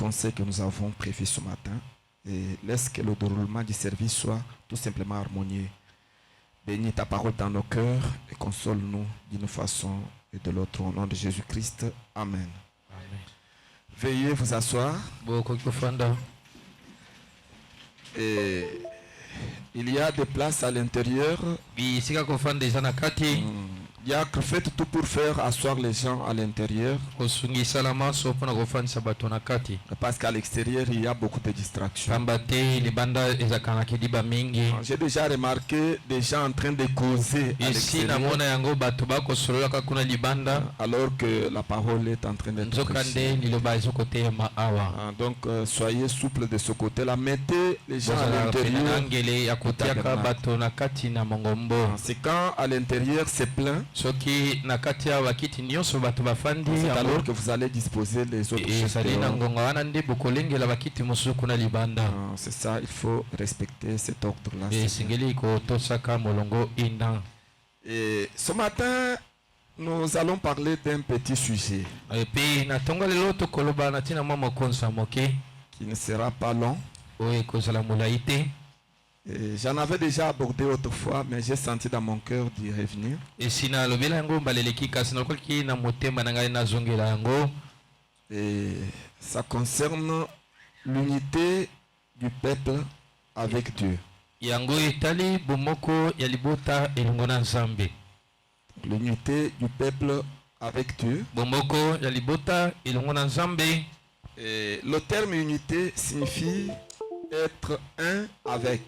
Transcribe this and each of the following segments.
conseils que nous avons prévus ce matin et laisse que le déroulement du service soit tout simplement harmonieux. Bénis ta parole dans nos cœurs et console-nous d'une façon et de l'autre au nom de Jésus-Christ. Amen. Amen. Veuillez vous asseoir. Et il y a des places à l'intérieur. Faites tout pour faire asseoir les gens à l'intérieur. Parce qu'à l'extérieur, il y a beaucoup de distractions. J'ai déjà remarqué des gens en train de causer à l'extérieur, alors que la parole est en train d'être prêchée. Donc soyez souple de ce côté-là. Mettez les gens à l'intérieur. C'est quand à l'intérieur c'est plein, c'est alors que vous allez disposer les autres choses. C'est ça, il faut respecter cet ordre-là. Et ce matin, nous allons parler d'un petit sujet qui ne sera pas long. J'en avais déjà abordé autrefois, mais j'ai senti dans mon cœur d'y revenir. Et ça concerne l'unité du peuple avec Dieu. L'unité du peuple avec Dieu. Et le terme unité signifie être un avec.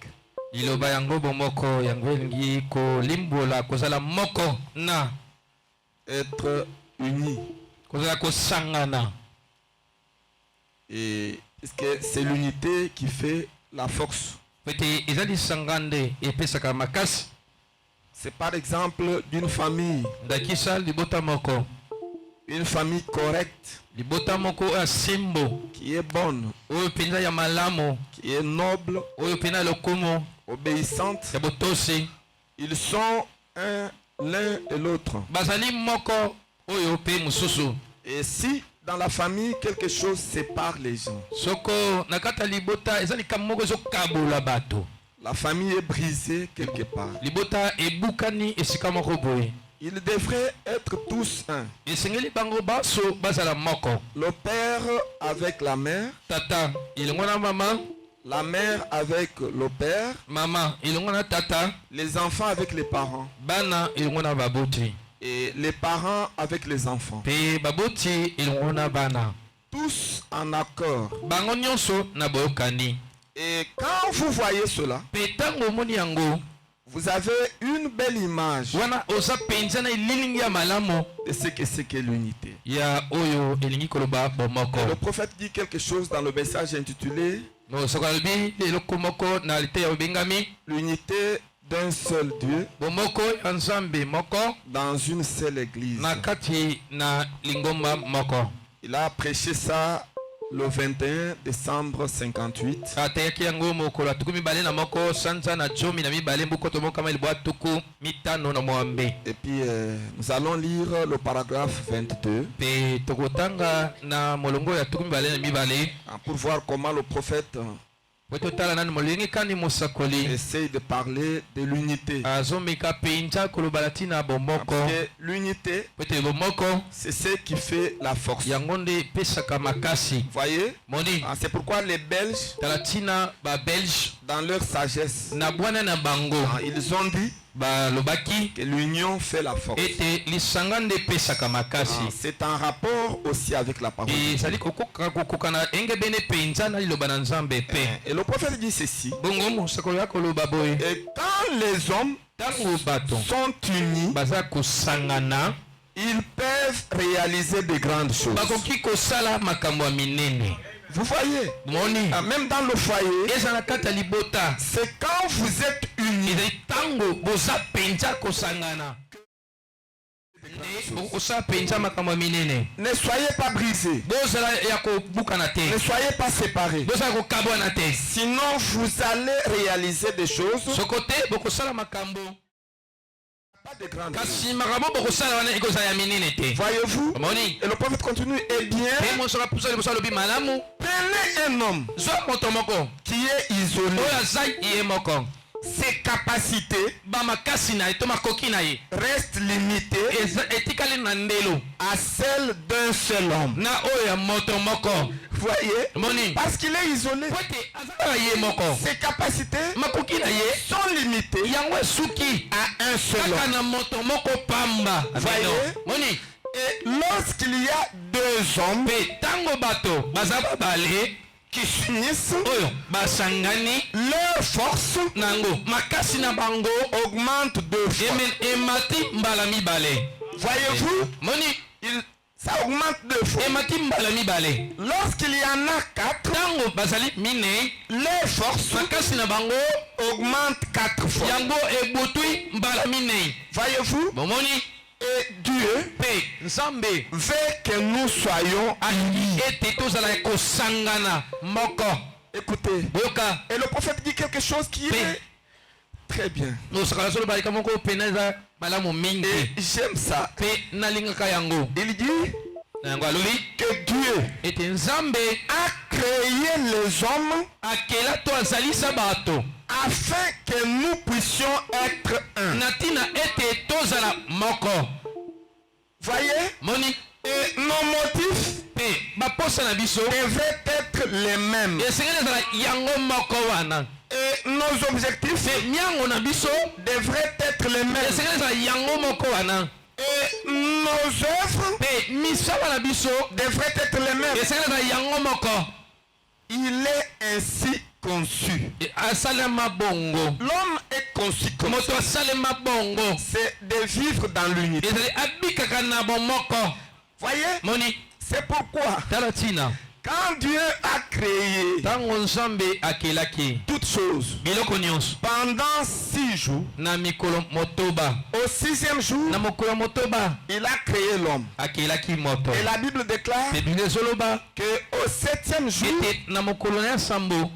Être uni. Et c'est l'unité qui fait la force. C'est par exemple d'une famille. Une famille correcte, qui est bonne, qui est noble, obéissante. Ils sont un l'un et l'autre. Et si dans la famille quelque chose sépare les gens, la famille est brisée quelque part. Ils devraient être tous un. Le père avec la mère. La mère avec le père. Les enfants avec les parents. Et les parents avec les enfants. Tous en accord. Et quand vous voyez cela, vous avez une belle image de ce que c'est que l'unité. Et le prophète dit quelque chose dans le message intitulé l'unité d'un seul Dieu dans une seule église. Il a prêché ça le 21 décembre 58. Et puis nous allons lire le paragraphe 22 pour voir comment le prophète essaye de parler de l'unité. Parce que l'unité, c'est ce qui fait la force. Vous voyez? C'est pourquoi les Belges, dans leur sagesse, ils ont dit que l'union fait la force. C'est un rapport aussi avec la parole. Et le prophète dit ceci. Et quand les hommes sont unis, ils peuvent réaliser de grandes choses. Vous voyez, même dans le foyer, c'est quand vous êtes unis. Ne soyez pas brisés. Ne soyez pas séparés. Sinon vous allez réaliser des choses. Pas de grande. Voyez-vous? Et le prophète continue. Eh bien, prenez un homme qui est isolé. Ses capacités restent limitées à celles d'un seul homme. Voyez? Parce qu'il est isolé. Ses capacités sont limitées à un seul homme. Voyez? Et lorsqu'il y a deux hommes qui s'unissent, leur force augmente deux fois. Voyez-vous? Ça augmente deux fois. Lorsqu'il y en a quatre, leur force augmente quatre fois. Voyez-vous? Et Dieu veut que nous soyons unis. Écoutez. Et le prophète dit quelque chose qui est très bien. Et j'aime ça. Il dit que Dieu a créé les hommes afin que nous puissions être un. Voyez? Et nos motifs devraient être les mêmes. Et nos objectifs devraient être les mêmes. Et nos œuvres devraient être les mêmes. Il est ainsi conçu. L'homme est conçu comme ça. C'est de vivre dans l'unité. Voyez? C'est pourquoi quand Dieu a créé toutes choses pendant 6 jours, au 6e jour, il a créé l'homme. Et la Bible déclare qu'au 7e jour,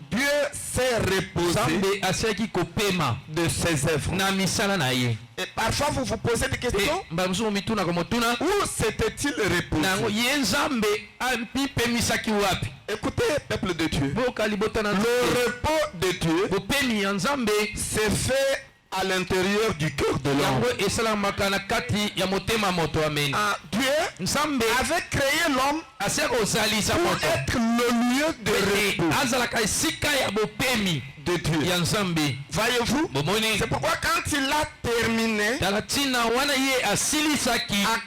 Dieu s'est reposé de ses œuvres. Et parfois vous vous posez des questions. Où s'était-il reposé? Écoutez, peuple de Dieu. Le repos de Dieu s'est fait à l'intérieur du cœur de l'homme. Dieu avait créé l'homme pour être le lieu de repos de Dieu. Voyez-vous? C'est pourquoi quand il a terminé à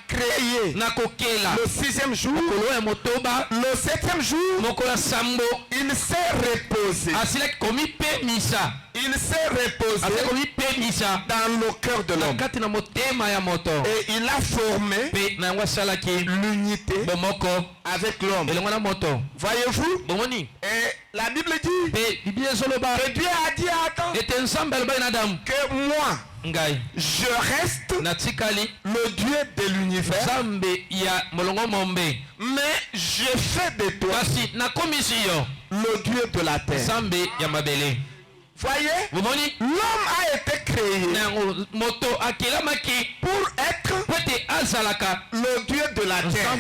créer le 6e jour, le 7e jour, il s'est reposé. Il s'est reposé dans le cœur de l'homme. Et il a formé l'unité avec l'homme. Voyez-vous? Et la Bible dit que Dieu a dit à Adam que moi, je reste le Dieu de l'univers, mais je fais de toi le Dieu de la terre. Voyez, l'homme a été créé pour être le Dieu de la terre.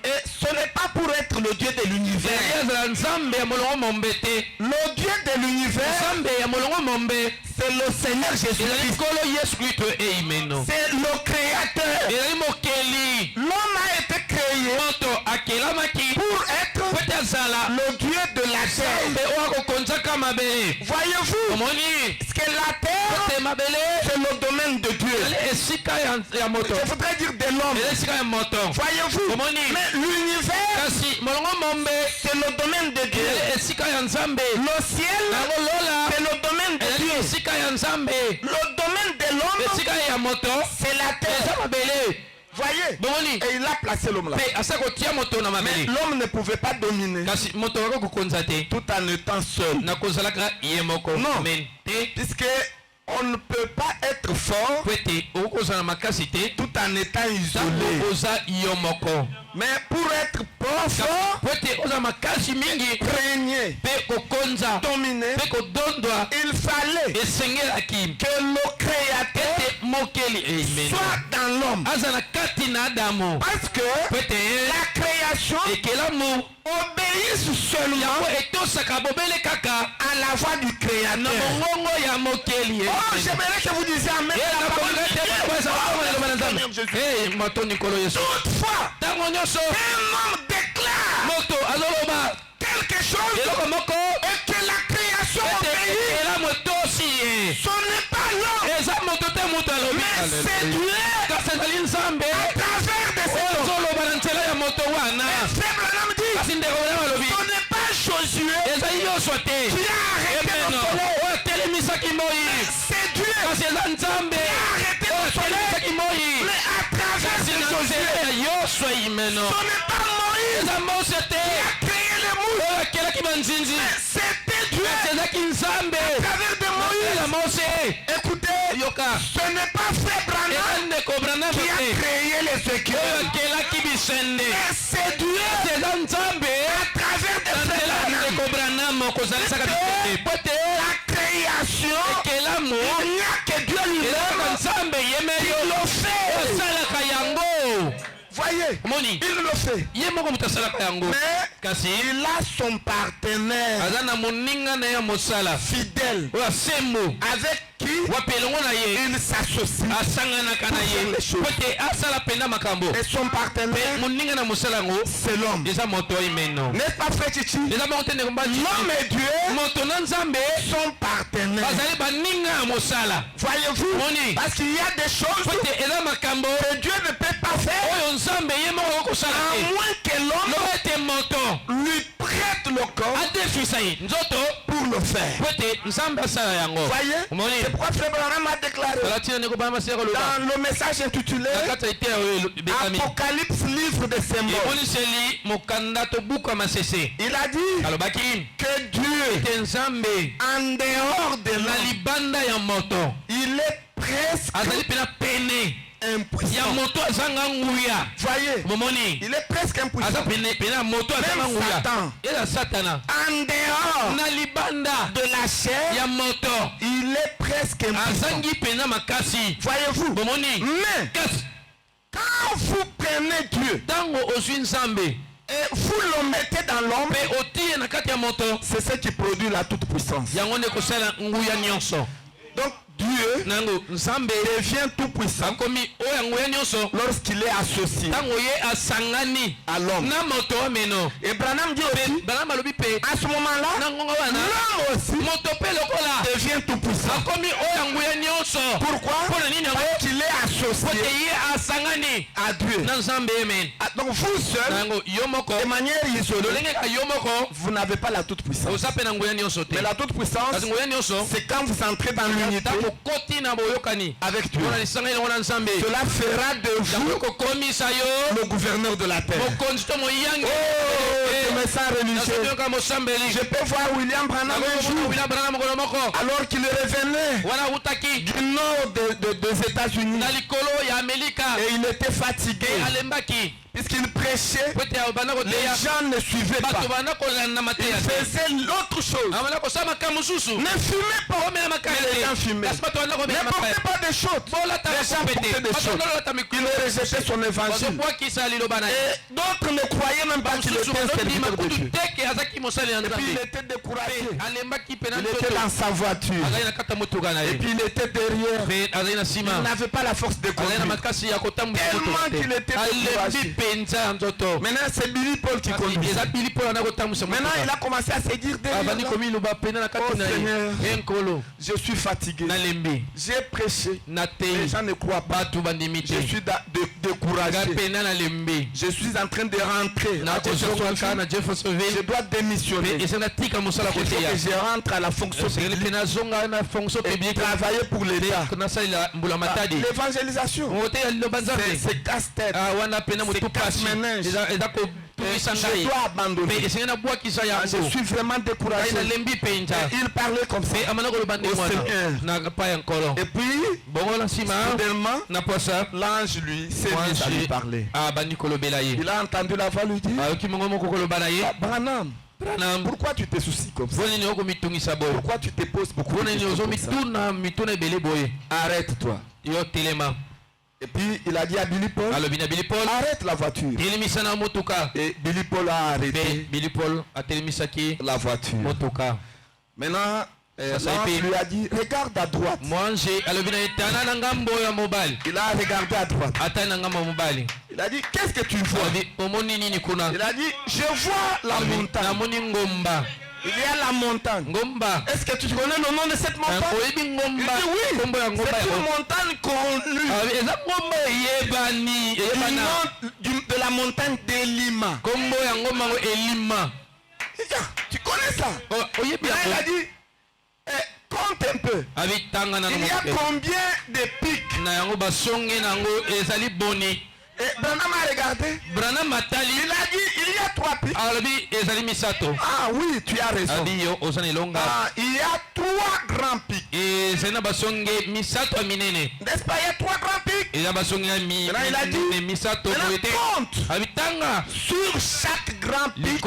Et ce n'est pas pour être le Dieu de l'univers. Le Dieu de l'univers, c'est le Seigneur Jésus-Christ. C'est le Créateur. L'homme a été créé pour être le Dieu de la terre. Voyez-vous, que la terre, c'est le domaine de Dieu. Je voudrais dire de l'homme. Voyez-vous, mais l'univers, c'est le domaine de Dieu. Le ciel, c'est le domaine de Dieu. Le domaine de l'homme, c'est la terre. Voyez, et il a placé l'homme là. Mais l'homme ne pouvait pas dominer tout en étant seul. Non, puisque on ne peut pas être fort tout en étant isolé. Mais pour être fort, régner, dominer, il fallait que le Créateur soit dans l'homme. Parce que la création obéisse seulement à la voix du Créateur. Oh, j'aimerais que vous disiez amen. Toutefois, un homme déclare quelque chose et que la création obéit. Ce n'est pas l'homme, mais c'est Dieu à travers de cet homme. Ce n'est pas Josué qui a arrêté le soleil, c'est Dieu qui a arrêté le soleil, mais à travers de Josué. Ce n'est pas Moïse qui a créé les mouches, mais c'était Dieu à travers de Moïse. Écoutez, ce n'est pas Frère Branham qui a créé les écueils, mais c'est Dieu à travers de Frère Branham. La création, il n'y a que Dieu lui-même qui le fait. Voyez, il le fait. Mais il a son partenaire fidèle avec qui il s'associe pour faire les choses. Et son partenaire, c'est l'homme. N'est-ce pas, frère Chichi? L'homme et Dieu, son partenaire. Voyez-vous? Parce qu'il y a des choses que Dieu ne peut pas faire à moins que l'homme lui prête le corps pour le faire. Voyez? C'est pourquoi Frère Branham a déclaré dans le message intitulé Apocalypse, livre des symboles. Il a dit que Dieu, en dehors de l'homme, il est presque impuissant. Voyez, il est presque impuissant. Même Satan, en dehors de la chair, il est presque impuissant. Voyez-vous? Mais quand vous prenez Dieu et vous le mettez dans l'homme, c'est ce qui produit la toute puissance. Donc Dieu devient tout puissant lorsqu'il est associé à l'homme. Et Branham dit aussi, à ce moment-là, l'homme aussi devient tout puissant. Pourquoi? Parce qu'il est associé à Dieu. Donc vous seul, de manière isolée, vous n'avez pas la toute puissance. Mais la toute puissance, c'est quand vous entrez dans l'unité avec Dieu. Cela fera de vous le gouverneur de la terre. Oh, je me sens religieux. Je peux voir William Branham un jour, alors qu'il revenait du nord des États-Unis, et il était fatigué. Puisqu'il prêchait, les gens ne suivaient pas. Il faisait l'autre chose. Ne fumez pas. Les gens fumaient. Ne portez pas de choses. Les gens portaient des choses. Il rejetait son évangile. Et d'autres ne croyaient même pas qu'il était un serviteur de Dieu. Et puis il était découragé. Il était dans sa voiture. Et puis il était derrière. Il n'avait pas la force de conduire. Tellement qu'il était découragé. Maintenant c'est Billy Paul qui conduit. Maintenant il a commencé à se dire derrière, oh Seigneur, je suis fatigué, j'ai prêché, les gens ne croient pas, je suis découragé, je suis en train de rentrer, je dois démissionner, il faut que je rentre à la fonction publique et travailler pour l'État. L'évangélisation, c'est casse-tête, casse-ménage. Je dois abandonner. Je suis vraiment découragé. Et il parlait comme ça au Seigneur. Et puis, soudainement, l'ange lui s'est mis à lui parler. Il a entendu la voix lui dire, Branham, pourquoi tu te soucies comme ça? Pourquoi tu te poses beaucoup de questions comme ça? Arrête-toi. yo telema. Et puis il a dit à Billy Paul, arrête la voiture. Et Billy Paul a arrêté la voiture. Maintenant, l'ange lui a dit, regarde à droite. Il a regardé à droite. Il a dit, qu'est-ce que tu vois? Il a dit, je vois la montagne. Il y a la montagne. Est-ce que tu connais le nom de cette montagne? Il dit oui. C'est une montagne connue. De la montagne d'Elima. Tu connais ça? Il a dit, compte un peu. Il y a combien de pics? Et Branham a regardé. Il a dit, il y a 3 pics. Ah oui, tu as raison. Il y a 3 grands pics. N'est-ce pas, il y a 3 grands pics. Il a dit, compte. Sur chaque grand pic,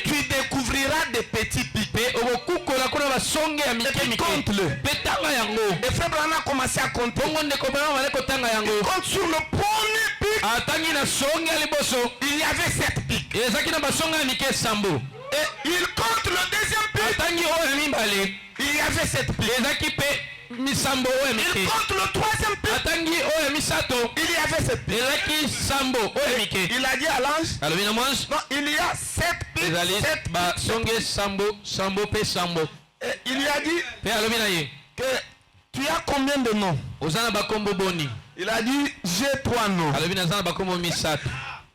tu découvriras des petits pics. Et compte-le. Et Frère Branham a commencé à compter. Il compte sur le premier pic. Il y avait 7 pics. Et il compte le deuxième pic. Il y avait 7 pics. Il compte le troisième pic. Il y avait 7 pics. Il a dit à l'ange, non, il y a 7 pics. Et il lui a dit que tu as combien de noms? Il a dit, j'ai 3 noms.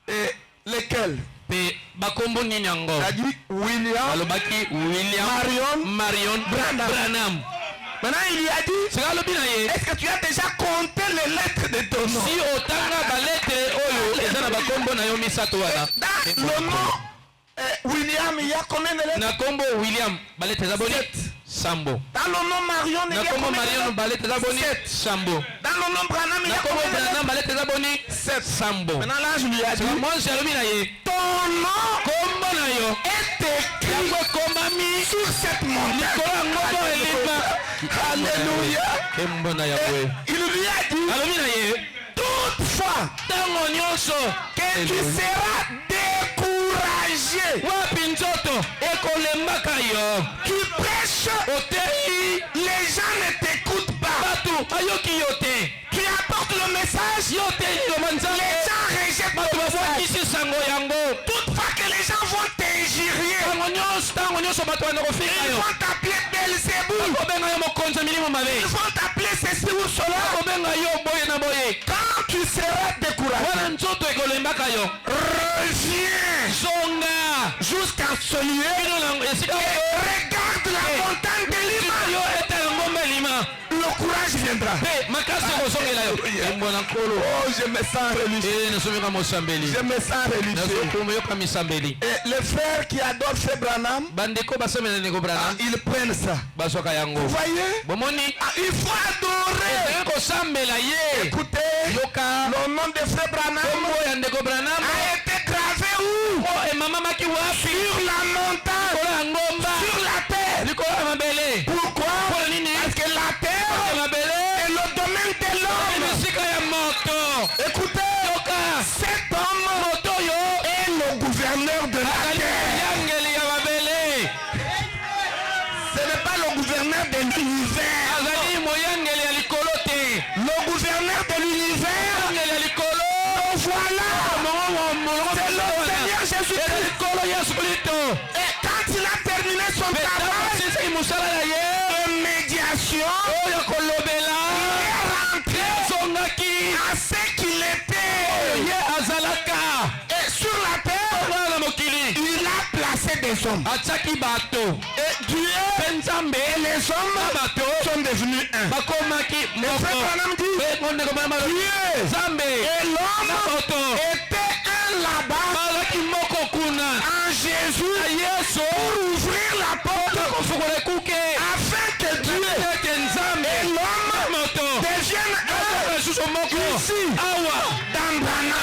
Et lesquels? Il a dit William, Marion, Branham. Maintenant il lui a dit, est-ce que tu as déjà compté les lettres de ton nom? Dans le nom William, il y a combien de lettres? Sambo. Dans le nom Marion, il y a combien de lettres? 7. Dans le nom Branham, il y a combien de lettres? 7. Sambo. Maintenant là, je lui ai dit, ton nom est écrit sur cette montagne. Alléluia. Il lui a dit, toutefois, que tu seras découragé. Tu prêches, les gens ne t'écoutent pas. Tu apportes le message, les gens rejettent le message. Toutefois que les gens vont t'injurier, ils vont t'appeler Belzéboul, ils vont t'appeler ceci ou cela. Quand tu seras découragé, reviens jusqu'à ce lieu et regarde la montagne de Lima. Le courage viendra. Oh, je me sens religieux. Je me sens religieux. Et les frères qui adorent Frère Branham, ils prennent ça. Vous voyez? Il faut adorer. Écoutez, le nom de Frère Branham a été gravé où? Sur la montagne, sur la terre. Pourquoi? Parce que la terre est le domaine de l'homme. Écoutez, cet homme est le gouverneur de la terre. Ce n'est pas le gouverneur de l'univers. Le gouverneur de l'univers, voilà, c'est le Seigneur Jésus-Christ. Et quand il a terminé son travail de médiation, il est rentré à ce qu'il était. Et sur la terre, il a placé des hommes. Et Dieu et les hommes sont devenus un. Le frère Branham dit, Dieu et l'homme étaient un là-bas en Jésus pour ouvrir la porte afin que Dieu et l'homme deviennent un ici dans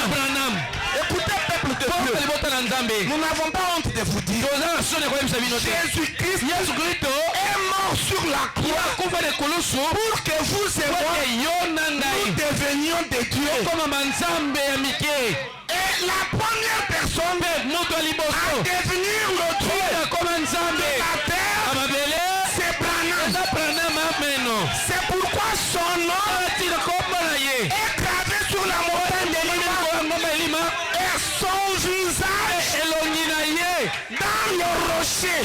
Branham. Écoutez, peuple de Dieu, nous n'avons pas honte de vous dire, Jésus-Christ est mort mort sur la croix pour que vous et moi nous devenions des dieux. Et la première personne à devenir le Dieu de la terre, c'est Branham. C'est pourquoi son nom est gravé sur la montagne de Lima et son visage dans le rocher.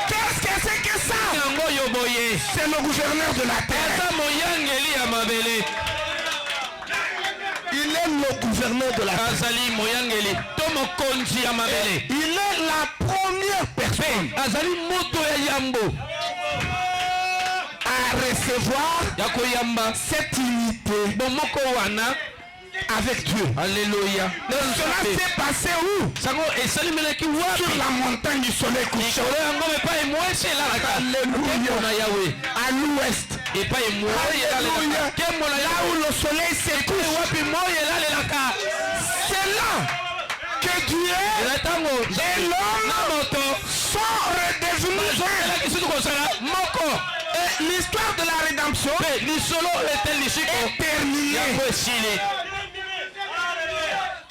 Qu'est-ce que c'est que ça? C'est le gouverneur de la terre. Il est le gouverneur de la terre. Il est la première personne à recevoir cette unité avec Dieu. Alléluia. Cela s'est passé où? Sur la montagne du soleil couchant. Alléluia. À l'ouest. Alléluia. Là où le soleil se couche. C'est là que Dieu et l'homme sont redevenus un. Et l'histoire de la rédemption est terminée.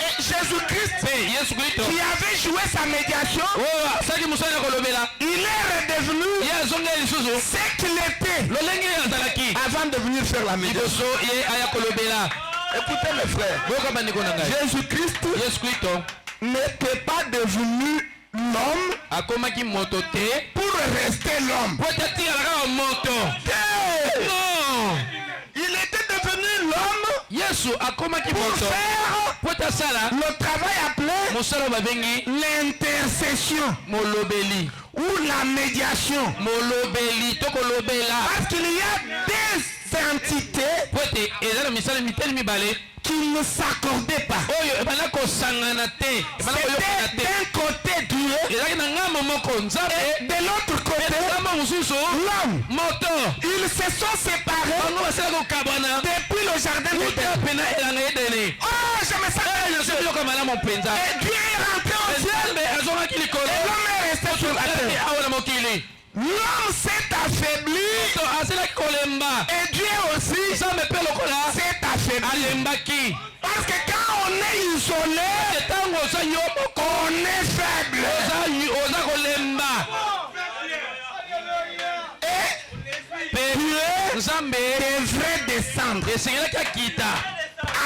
Et Jésus-Christ qui avait joué sa médiation, il est redevenu ce qu'il était avant de venir faire la médiation. Écoutez mes frères, Jésus-Christ n'était pas devenu l'homme pour rester l'homme. Il était devenu l'homme pour faire le travail appelé l'intercession ou la médiation. Parce qu'il y a des entités qui ne s'accordaient pas. C'était d'un côté Dieu et de l'autre côté l'homme. Ils se sont séparés depuis le jardin d'Éden. Oh, je me sens. Et Dieu est rentré au ciel et l'homme est resté sur la terre. L'homme s'est affaibli et Dieu aussi s'est affaibli. Parce que quand on est isolé, on est faible. Et Dieu devrait descendre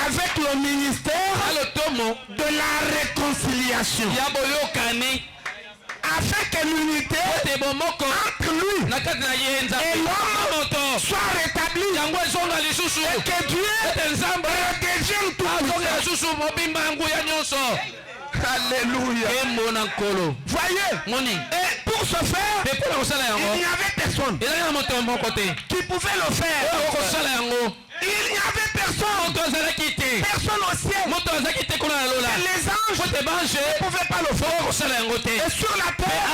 avec le ministère de la réconciliation. Afin que l'unité entre lui et l'homme soit rétablie et que Dieu redevienne tout. Alléluia. Voyez, et pour ce faire, il n'y avait personne qui pouvait le faire. Il n'y avait personne. Personne au ciel. Et les anges ne pouvaient pas le faire. Et sur la terre,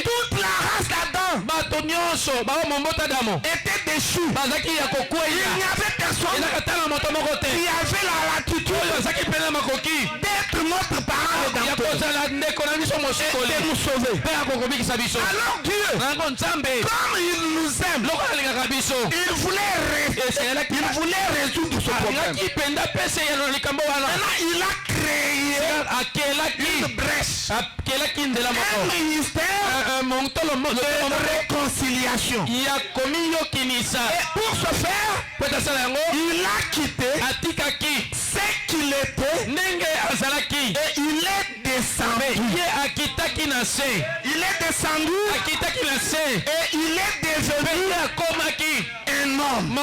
toute la race d'Adam était déchue. Il n'y avait personne qui avait la latitude d'être notre parent et de nous sauver. Alors Dieu, comme il nous aime, il voulait résoudre ce problème. Maintenant, il a créé une brèche, un ministère de réconciliation. Et pour ce faire, il a quitté ce qu'il était et il est descendu. Il est descendu et il est devenu un homme.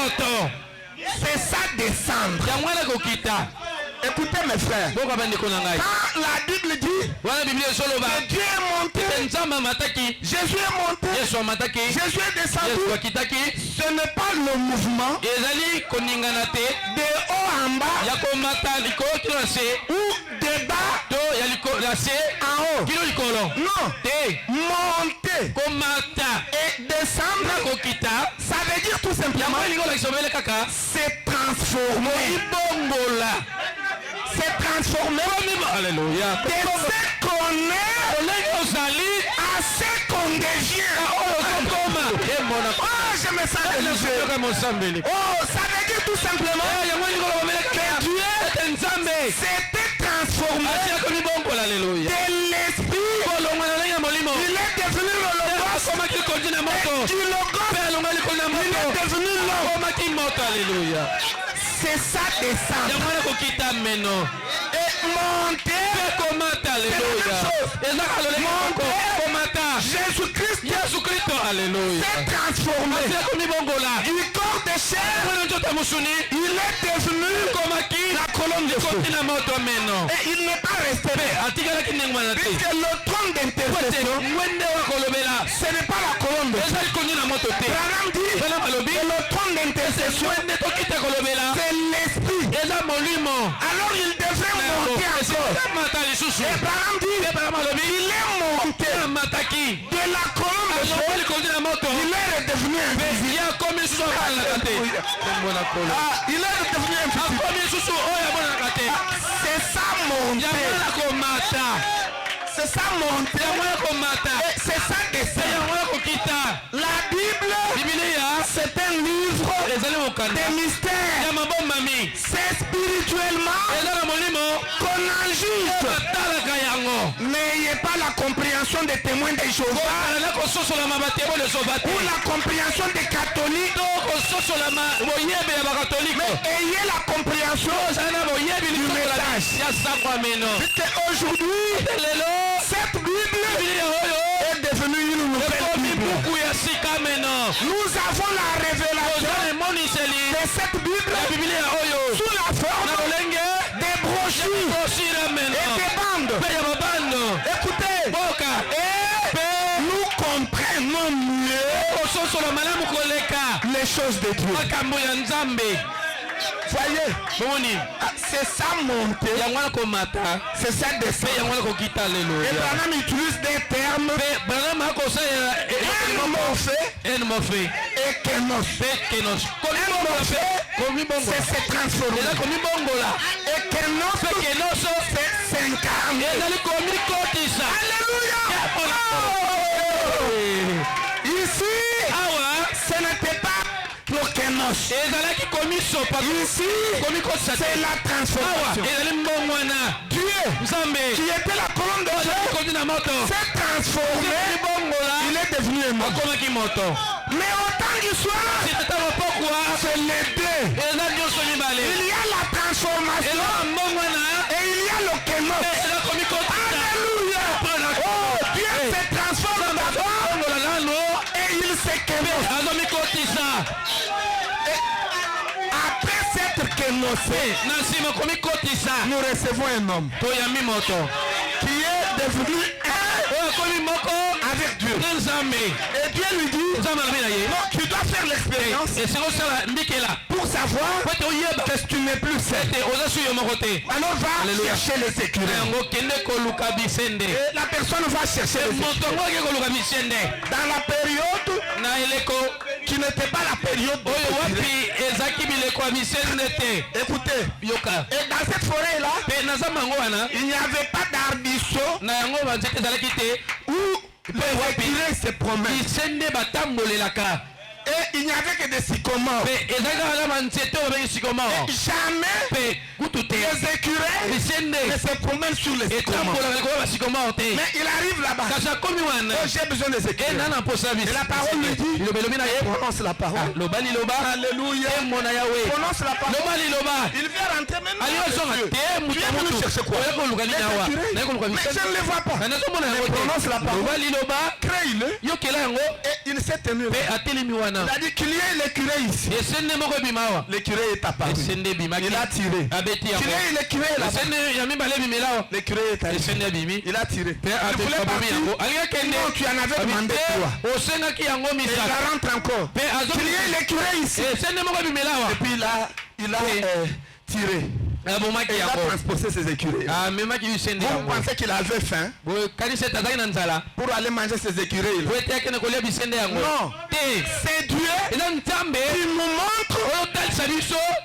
C'est ça descendre. Écoutez mes frères, quand la Bible dit que Dieu est monté, Jésus est monté, Jésus est descendu, ce n'est pas le mouvement de haut en bas ou de bas en haut. Non, monter et descendre, ça veut dire tout simplement c'est transformer. C'est transformé. Alléluia. De ce qu'on est à ce qu'on devient. message religieux. Oh, ça veut dire tout simplement que Dieu s'était transformé de l'esprit. Il est devenu le logos. Et du logos, il est devenu l'homme. C'est ça descendre. Et monter. Jésus-Christ s'est transformé du corps de chair. Il est devenu la colonne de feu. Et il n'est pas resté. Puisque le trône d'intercession, ce n'est pas la colonne de feu. Branham dit que le trône d'intercession, c'est l'esprit. Alors il devrait monter encore. Et Branham dit il est monté de la colonne de feu. Il est redevenu invisible. Il est redevenu invisible. C'est ça monter. C'est ça monter. C'est ça descendre. La Bible, c'est un livre des mystères. C'est spirituellement qu'on en juge. N'ayez pas la compréhension des témoins de Jéhovah ou la compréhension des catholiques. Mais ayez la compréhension du message. Aujourd'hui, cette Bible est devenue une nouvelle Bible. Nous avons la révélation de cette Bible sous la forme des brochures et des bandes. Écoutez, et nous comprenons mieux les choses de Dieu. Voyez, c'est ça monter, c'est ça descendre. Et Branham utilise des termes énomorphés et kénos. C'est se transformer. Et kénos, c'est s'incarner. Alléluia. Ici, ce n'était pas ici, c'est la transformation. Dieu, qui était la colonne de feu, s'est transformé. Il est devenu un mort. Mais autant qu'il soit, c'est les deux. Il y a la transformation et il y a le kénos. Alléluia. Oh, Dieu se transforme d'abord et il se kénos. Après s'être kénosé, nous recevons un homme qui est devenu un avec Dieu. Et Dieu lui dit, non, tu dois faire l'expérience pour savoir que tu n'es plus seul. Alors va chercher les écureuils. Et la personne va chercher les écureuils. Dans la période qui n'était pas la période écoutez, et dans cette forêt là, il n'y avait pas d'arbrisseau où les écureuils se promènent. Et il n'y avait que des sycomores. Et jamais les écureuils ne se promènent sur les sycomores. Mais il arrive là-bas. Oh, j'ai besoin des écureuils. Et la parole lui dit, prononce la parole. Alléluia. Prononce la parole. Il vient rentrer maintenant. Tu es venu chercher quoi? Les écureuils. Mais je ne les vois pas. Mais prononce la parole. Crée-le. Et il s'est tenu. Il a dit qu'il y ait l'écureuil ici. L'écureuil est apparu. Il a tiré. Qu'il y ait l'écureuil là-bas. L'écureuil est arrivé. Il a tiré. Il voulait partir. Non, tu en avais demandé toi. Et il rentre encore. Qu'il y ait l'écureuil ici. Et puis il a tiré. Il a transporté ses écureuils. Vous pensez qu'il avait faim pour aller manger ses écureuils? Non, c'est Dieu qui nous montre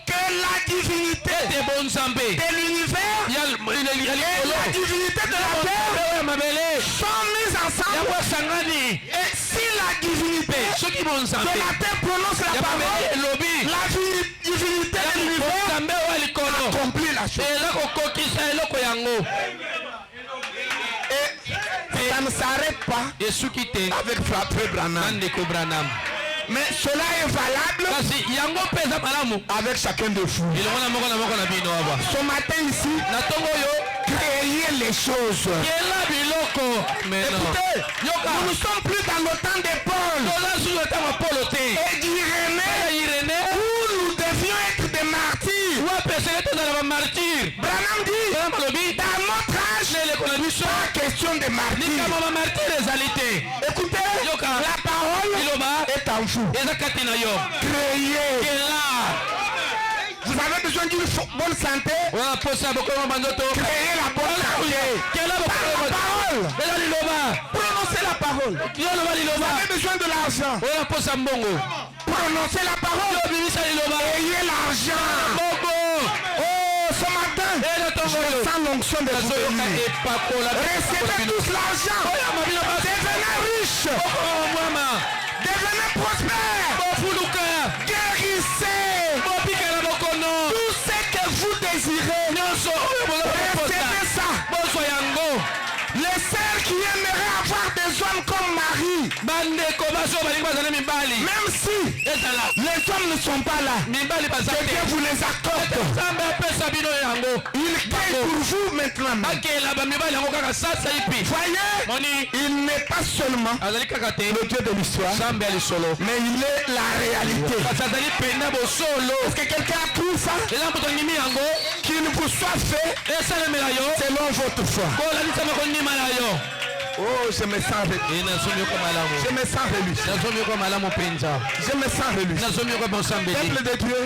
que la divinité de l'univers et la divinité de la terre sont mises ensemble. Et si la divinité de la terre prononce la parole, la divinité de l'univers accomplit la chose. Et ça ne s'arrête pas avec Frère Branham. Mais cela est valable avec chacun de vous. Ce matin ici, créer les choses. Écoutez, nous ne sommes plus dans le temps de Paul et d'Irénée où nous devions être des martyrs. Branham dit, dans notre âge, pas question de martyrs. Écoutez, la parole est en vous. Créez. Vous avez besoin d'une bonne santé. Créez la bonne santé. La parole. Prononcez la parole. Vous avez besoin de l'argent. Prononcez la parole. Ayez l'argent. Oh, ce matin, je sens l'onction de vous bénir. Recevez tous l'argent. Devenez riche. Devenez prospère. Guérissez. Tout ce que vous désirez. Recevez ça. Les sœurs qui aimeraient avoir des hommes comme Marie, même si les hommes ne sont pas là, que Dieu vous les accorde. Il paye pour vous maintenant. Voyez, il n'est pas seulement le Dieu de l'histoire, mais il est la réalité. Est-ce que quelqu'un trouve ça? Qu'il vous soit fait selon votre foi. Oh, je me sens rélu. Je me sens rélu. Je me sens rélu. Peuple de Dieu,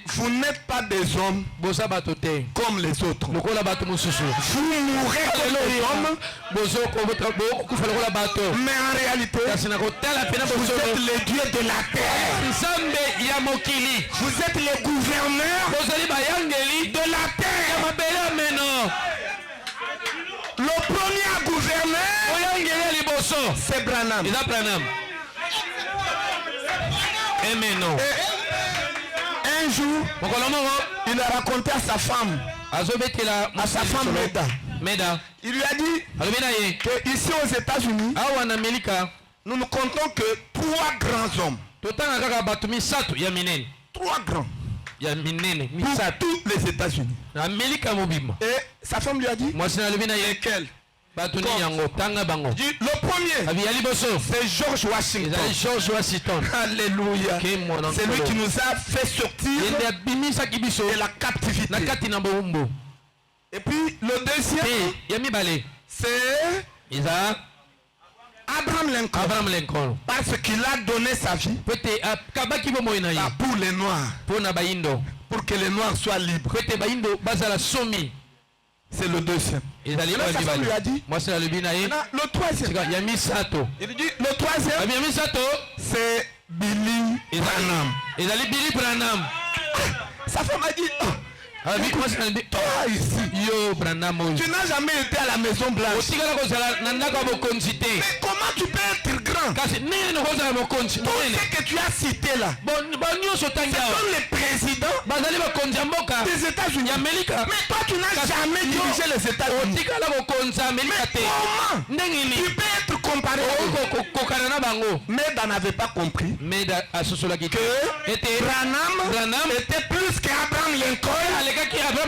vous n'êtes pas des hommes comme les autres. Vous mourrez comme les hommes, mais en réalité, vous êtes les dieux de la terre. Vous êtes les gouverneurs de la terre. Le premier à gouverner, c'est Branham. Un jour, il a raconté à sa femme, Meda. Il lui a dit qu'ici aux États-Unis, nous ne comptons que 3 grands hommes. 3 grands. Pour tous les États-Unis. Et sa femme lui a dit, lesquels? Le premier, c'est George Washington. Alléluia. C'est lui qui nous a fait sortir de la captivité. Et puis le deuxième, c'est Abraham Lincoln. Parce qu'il a donné sa vie pour les Noirs. Pour que les Noirs soient libres. C'est le deuxième. Et là, sa femme lui a dit, le troisième. Il dit, le troisième, c'est Billy Branham. Sa femme a dit, toi ici, tu n'as jamais été à la Maison Blanche. Mais comment tu peux être grand? Tous ceux que tu as cités là, ce sont les présidents des États-Unis. Mais toi tu n'as jamais dirigé les États-Unis. Mais comment tu peux être comparé? Meda n'avait pas compris que Branham était plus qu'Abraham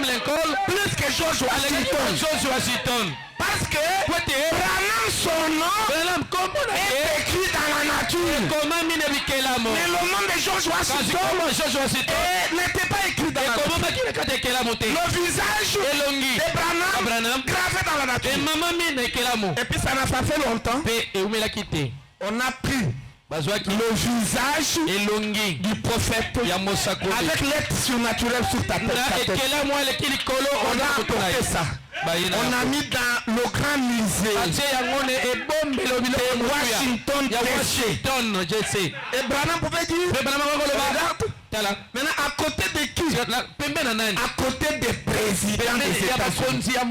Lincoln, plus que George Washington. Parce que Branham, son nom est écrit dans la nature. Mais le nom de George Washington n'était pas écrit dans la nature. Le visage de Branham gravé dans la nature. Et puis ça n'a pas fait longtemps. On a pris le visage du prophète avec l'être surnaturel sur ta tête. On a apporté ça. On a mis dans le grand musée Washington DC. Et Branham pouvait dire, regarde, Maintenant, à côté de qui? À côté des présidents des États-Unis. Là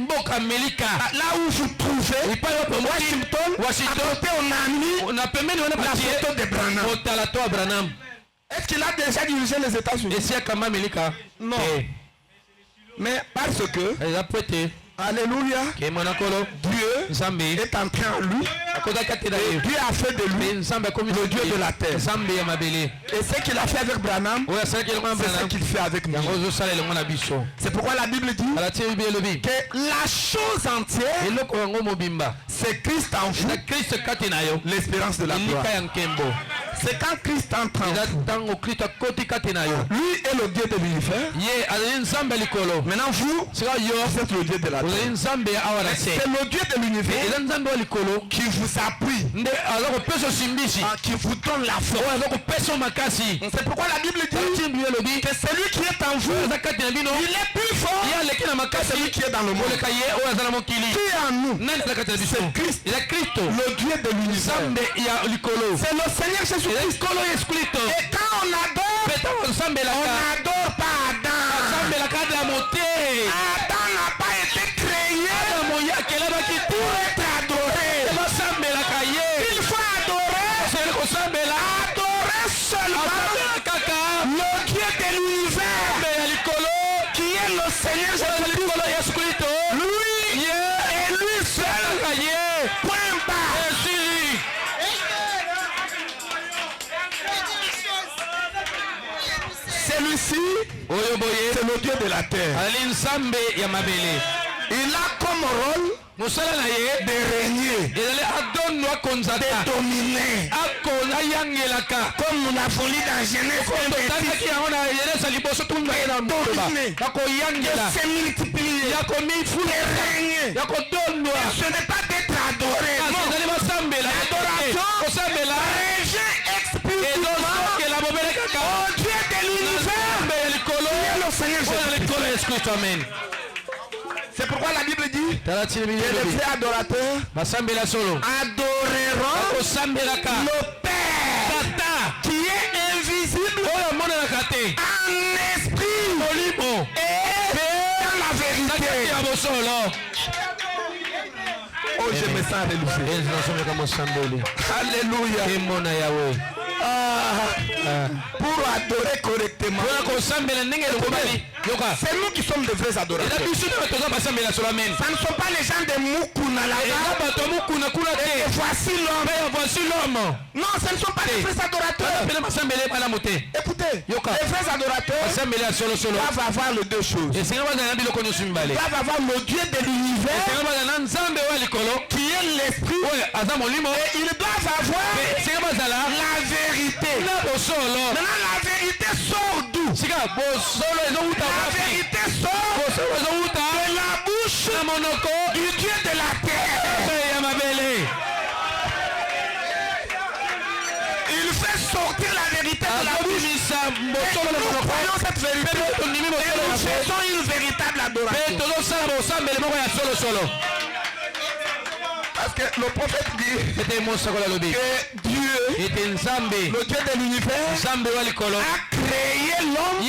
où vous trouvez Washington, à côté on a mis la photo de Branham. Est-ce qu'il a déjà dirigé les États-Unis? Non. Mais parce que, alléluia, Dieu est en train en lui. Et Dieu a fait de lui le Dieu de la terre. Et ce qu'il a fait avec Branham, c'est ce qu'il fait avec nous. C'est pourquoi la Bible dit que la chose entière, c'est Christ en vous, l'espérance de la gloire. C'est quand Christ entre en vous. Lui est le Dieu de l'univers. Maintenant vous êtes le Dieu de la terre. C'est le Dieu de l'univers qui vous appuie, qui vous donne la force. C'est pourquoi la Bible dit que celui qui est en vous, il est plus fort que celui qui est dans le monde. Qui est en nous? C'est Christ, le Dieu de l'univers. C'est le Seigneur Jésus-Christ. Et quand on adore pas Adam. Adam n'a pas été créé pour être adoré. Il faut adorer seulement le Dieu de l'univers, qui est le Seigneur Jésus-Christ. Lui et lui seul. Point barre. Celui-ci, c'est le Dieu de la terre. Il a comme rôle de régner, de dominer. Comme nous l'avons lu dans Genèse, de se multiplier, de régner. Ce n'est pas d'être adoré. L'adoration revient explicitement au Dieu de l'univers, qui est le Seigneur Jésus-Christ. Amen. C'est pourquoi la Bible dit que les vrais adorateurs adoreront le Père qui est invisible en esprit et dans la vérité. Oh, je me sens réalisé. Alléluia. Pour adorer correctement, c'est nous qui sommes de vrais adorateurs. Ça ne sont pas les gens de Mukuna là-bas. Et voici l'homme. Non, ce ne sont pas les vrais adorateurs. Écoutez, les vrais adorateurs doivent avoir les deux choses. Ils doivent avoir le Dieu de l'univers qui est l'esprit. Et ils doivent avoir la vérité. Maintenant la vérité sort d'où? La vérité sort de la bouche du Dieu de la terre. Il fait sortir la vérité de la bouche. Nous croyons cette vérité et nous faisons une véritable adoration. Parce que le prophète dit que Dieu, le Dieu de l'univers, a créé l'homme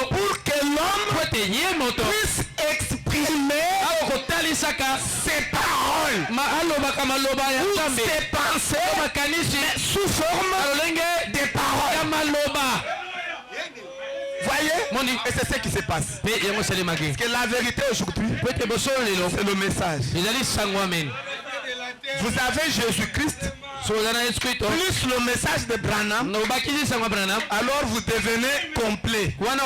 pour que l'homme puisse exprimer ses paroles ou ses pensées sous forme de paroles. Voyez? Et c'est ce qui se passe. Parce que la vérité aujourd'hui, c'est le message. Vous avez Jésus-Christ plus le message de Branham, alors vous devenez complet. Vous êtes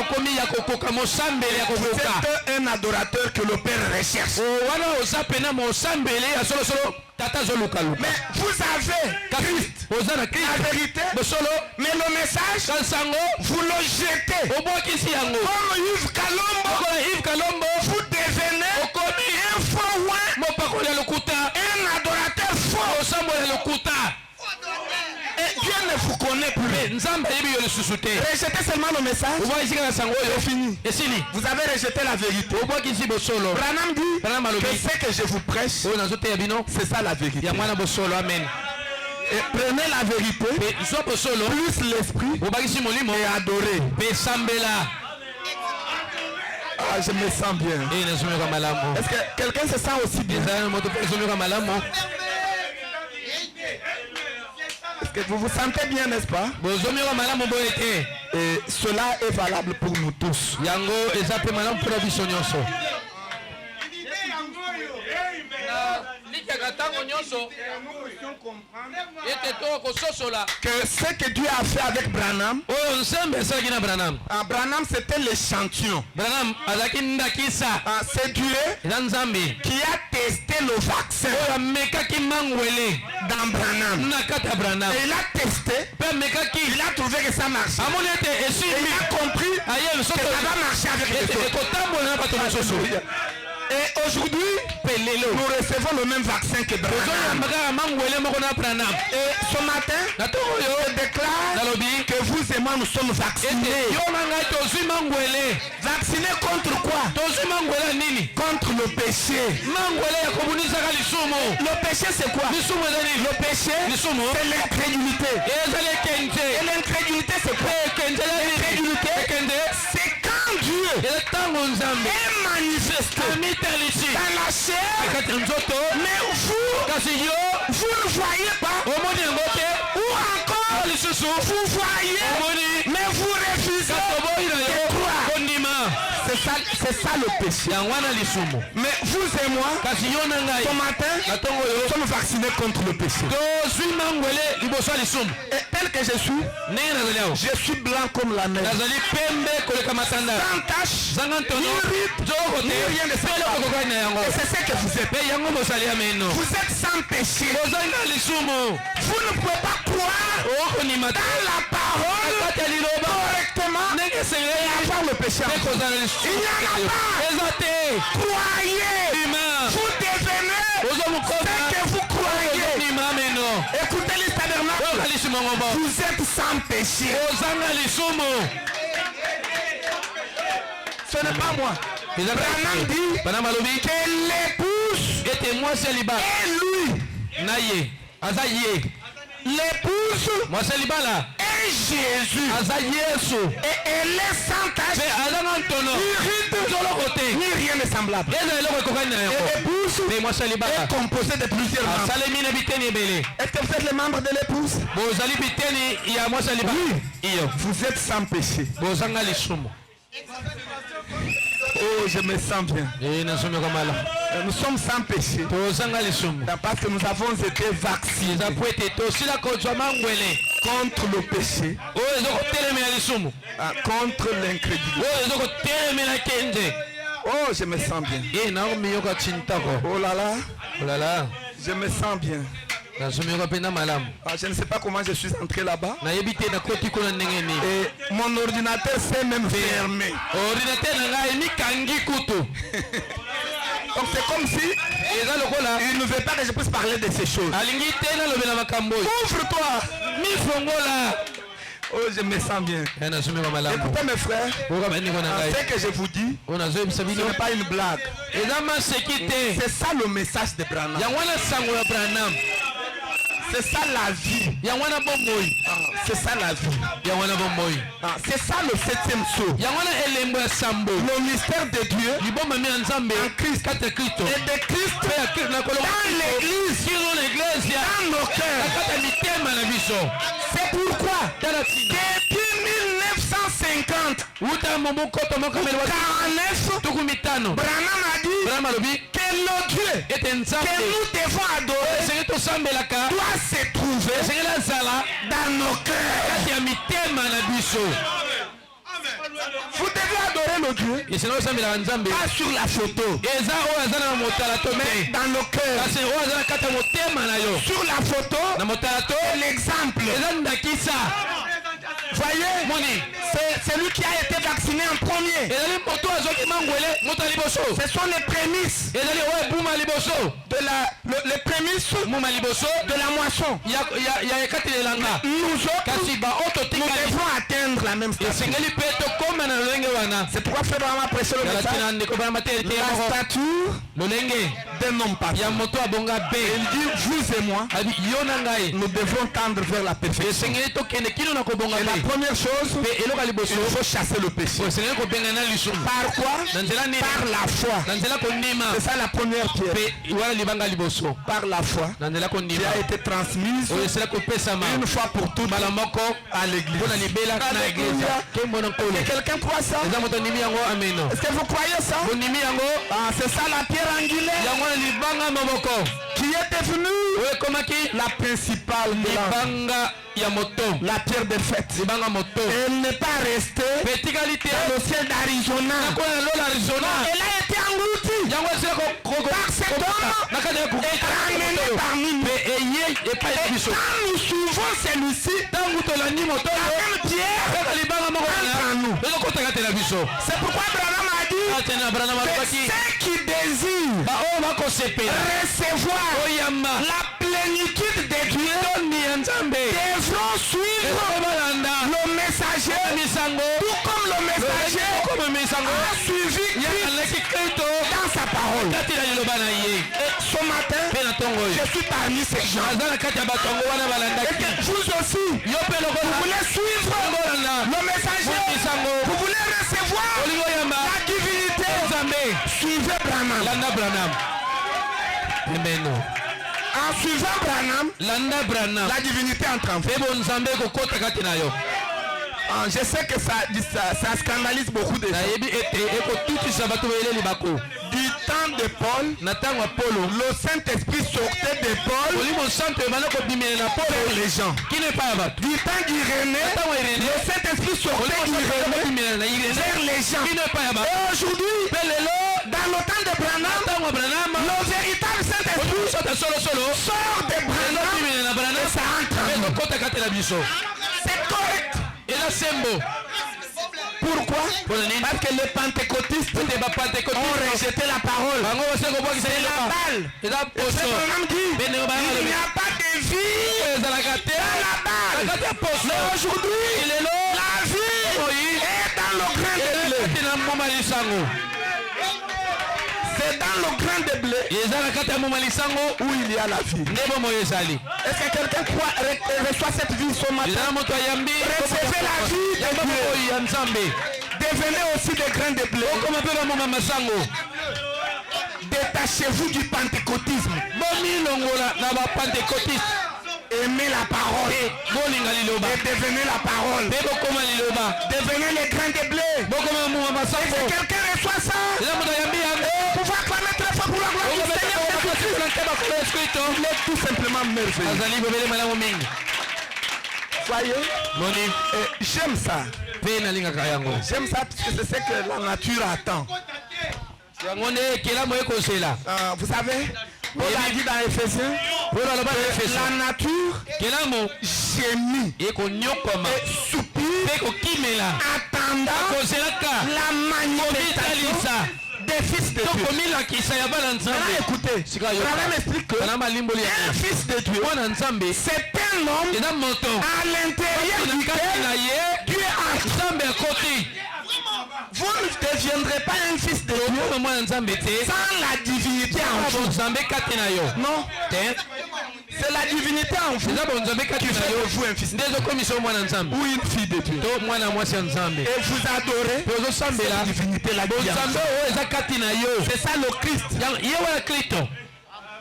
un adorateur que le Père recherche. Mais vous avez Christ, la vérité, mais le message, vous le jetez. Comme Yves Kalombo, vous devenez un faux un adorateur faux. Et Dieu ne vous connaît plus. Rejetez seulement le message. C'est fini. Vous avez rejeté la vérité. Branham dit que ce que je vous prêche, c'est ça la vérité. Et prenez la vérité plus l'esprit et adorez. Ah, je me sens bien. Est-ce que quelqu'un se sent aussi bien? Est-ce que vous vous sentez bien, n'est-ce pas? Et cela est valable pour nous tous. Que ce que Dieu a fait avec Branham, Branham c'était l'échantillon. C'est Dieu qui a testé le vaccin dans Branham. Et il a testé, il a trouvé que ça marche. Et il a compris que ça va marcher avec les autres. Et aujourd'hui, nous recevons le même vaccin que Branham. Et ce matin, je déclare que vous et moi nous sommes vaccinés. Vaccinés contre quoi? Contre le péché. Le péché c'est quoi? Le péché c'est l'incrédulité. Et l'incrédulité c'est quoi? L'incrédulité c'est quand Dieu est manifesté dans la chair, mais vous ne voyez pas, ou encore vous voyez, mais vous refusez de croire. C'est ça le péché. Mais vous et moi, ce matin, nous sommes vaccinés contre le péché. Et tel que je suis blanc comme la neige. Sans tache, ni ride, ni rien de ça. Et c'est ce que vous êtes. Vous êtes sans péché. Vous ne pouvez pas croire dans la parole correctement et avoir le péché. Il n'y en a pas. Croyez. Vous devenez ce que vous croyez. Écoutez les tabernacles. Vous êtes sans péché. Ce n'est pas moi. Branham dit que l'épouse et lui. L'épouse est Jésus. Et elle est sans tache, ni rien de semblable. Et l'épouse est composée de plusieurs membres. Est-ce que vous êtes les membres de l'épouse? Oui. Vous êtes sans péché. Oh, je me sens bien. Nous sommes sans péché. Parce que nous avons été vaccinés contre le péché, contre l'incrédulité. Oh, je me sens bien. Oh là là, je me sens bien. Je ne sais pas comment je suis entré là-bas. Et mon ordinateur s'est même fermé. Donc c'est comme si il ne veut pas que je puisse parler de ces choses. Ouvre-toi. Oh, je me sens bien. Écoutez mes frères, ce que je vous dis, ce n'est pas une blague. C'est ça le message de Branham. C'est ça la vie. C'est ça la vie. C'est ça le septième saut. Le mystère de Dieu en Christ. Et de Christ dans l'église, dans nos cœurs. C'est pourquoi depuis 1950 Branham a dit que le Dieu que nous devons adorer doit se trouver dans nos cœurs. Vous devez adorer le Dieu pas sur la photo, mais dans nos cœurs. Sur la photo, l'exemple. Voyez, c'est celui qui a été vacciné en premier. Ce sont les prémices. Les prémices de la moisson. Nous autres, nous devons atteindre la même station. C'est pourquoi Frère Abraham a prêché le message. La stature d'un homme parfait. Il dit, vous et moi, nous devons tendre vers la perfection. Et la première chose, il faut chasser le péché. Par quoi? Par la foi. C'est ça la première pierre. Par la foi qui a été transmise une fois pour toutes à l'église. Quelqu'un croit ça? Est-ce que vous croyez ça? C'est ça la pierre angulaire qui est devenue la principale de la pierre de fête. Elle n'est pas restée dans le ciel d'Arizona. Elle a été engloutie par cet homme et ramenée parmi nous. Et quand nous suivons celui-ci, la même pierre entre nous. C'est pourquoi Abraham a dit que ceux qui désirent recevoir la plénitude de Dieu devront suivre le messager, tout comme le messager a suivi Christ dans sa parole. Et ce matin, je suis parmi ces gens. Et que vous aussi, vous voulez suivre le messager, vous voulez recevoir la divinité, suivez Branham. Amen. En suivant Branham, la divinité entre en fait. Je sais que ça scandalise beaucoup de gens. Du temps de Paul, le Saint-Esprit sortait de Paul vers les gens. Du temps d'Irénée, le Saint-Esprit sortait d'Irénée vers les gens. Et aujourd'hui, dans le temps de Branham, le véritable Saint-Esprit sort de Branham et ça entre en nous. C'est correct. Pourquoi? Parce que les pentecôtistes ont rejeté la parole. C'est la balle. Et Branham dit, il n'y a pas de vie dans la balle. Mais aujourd'hui, la vie est dans le grain de blé. C'est dans le grain de blé où il y a la vie. Est-ce que quelqu'un reçoit cette vie ce matin? Recevez la vie de Dieu. Devenez aussi des grains de blé. Détachez-vous du pentecôtisme. Aimez la parole et devenez la parole. Devenez les grains de blé. Et si quelqu'un reçoit ça, pouvoir acclamer très fort pour la gloire du Seigneur Jésus-Christ. Il est tout simplement merveilleux. Voyez, j'aime ça. J'aime ça parce que c'est ce que la nature attend. Vous savez, Paul a dit dans Éphésiens, la nature gémit et soupire attendant la manifestation des fils de Dieu. Écoutez, Branham explique que un fils de Dieu, c'est un homme à l'intérieur duquel Dieu a. Vous ne deviendrez pas un fils de Dieu sans la divinité en vous. Non. C'est la divinité en vous qui fait de vous un fils de Dieu ou une fille de Dieu. Et vous adorez cette divinité là. C'est ça le Christ.